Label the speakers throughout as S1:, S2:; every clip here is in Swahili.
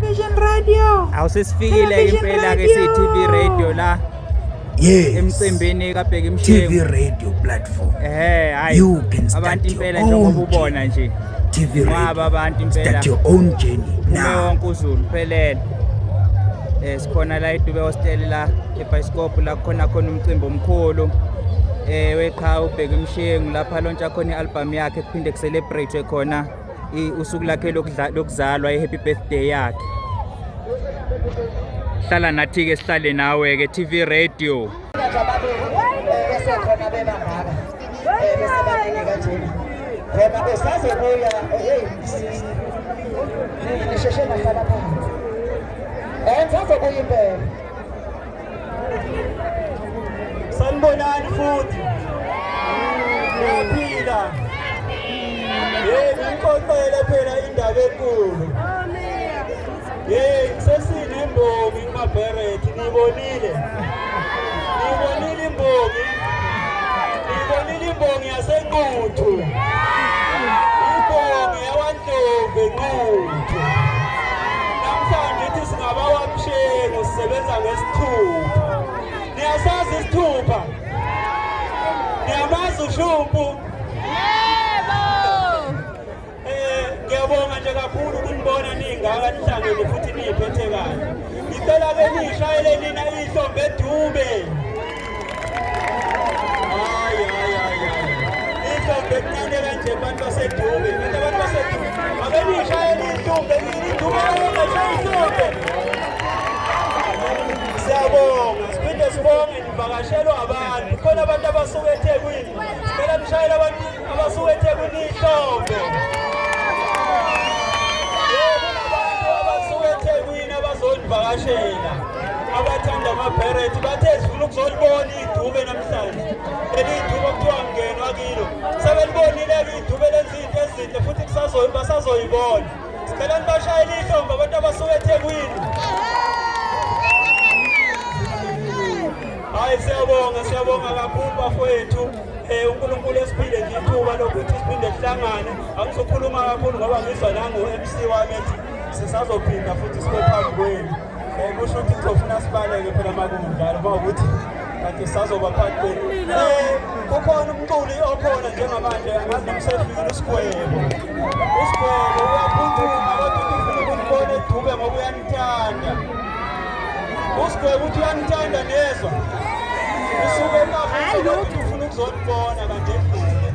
S1: Television radio.
S2: Awusesifikile impela ke TvRadio la.
S1: Yes.
S2: Emcimbini kaBheki Mshengu.
S1: TvRadio platform.
S2: Hayi.
S1: You can start
S2: Abantu
S1: your
S2: impela njengoba
S1: own
S2: ubona nje. Ngaba abantu
S1: TvRadio.
S2: impela.
S1: Start your own journey now.
S2: Wonke uZulu phelele. Sikhona la iDube Hostel la eBiscope la khona umcimbi omkhulu. Weqha uBheki Mshengu lapha lontsha khona ialbum yakhe kuphinde kucelebrate khona usuku lakhe lokuzalwa ihappy birthday yakhe. Hlala nathi ke sihlale nawe ke TvRadio.
S3: Bese khona bebangaka. Bese banika kanjena. Khona besazobuya nisheshe nahlala phansi. Ngisazobuya impela. Sanibonani futhi. Ngiyaphila. Ngikhokhele phela indaba enkulu. Sesinembogi kumaBherethi nibonile. Nibonile imbongi yaseNquthu. Imbongi yawaNdlovu eNquthu. Namhlanje ithi singabawaMshengu sisebenza ngesithupha. Niyasazi isithupha? Niyamazi uShumpu? Yebo! Ngiyabonga nje kakhulu ukunibona ningaka nihlangene futhi niyiphethe kahle. Ngicela ke nishayele nina ihlombe eDube. Ihlombe kuncane kanje abantu baseDube. Abantu baseDube. Ake nishayele ihlombe iDube ngishaya ihlombe. Siyabonga, siphinde sibonge nivakashelwa abantu. Khona abantu abasuka eThekwini. Sicela nishayele abantu abasuka eThekwini ihlombe. Abazolivakashela abathanda amaBherethi bathe sifuna ukuzolibona iDube namhlanje. Leli iDube kuthiwa ngenwa kilo. Sebelibonile ke iDube lezinto ezinhle futhi basazoyibona. Sicela nibashayele ihlombe abantu abasuka eThekwini. Hayi siyabonga kakhulu bafowethu. uNkulunkulu esiphile nje ithuba lokuthi siphinde sihlangane. Angizokhuluma kakhulu ngoba ngizwa nangu MC wami ethi sisazophinda futhi sibe phambi kwenu. Kusho ukuthi kuzofuna sibaleke phela makungudala ngoba ukuthi kanti sisazoba phakathi kwenu. Kukhona umculi okhona njengamanje angazi nomsefikile uSigwebo. uSigwebo uyaphuthuma kodwa ufuna ukubona iDube ngoba uyanithanda. uSigwebo uthi uyanithanda nezwa. Usuke eMavuso ukuthi ufuna ukuzolibona kanti eDube.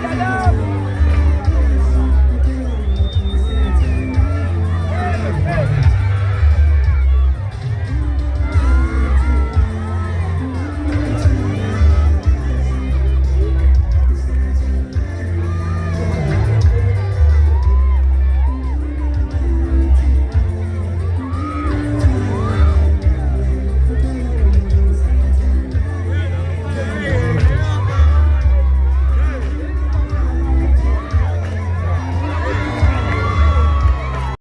S2: Salam.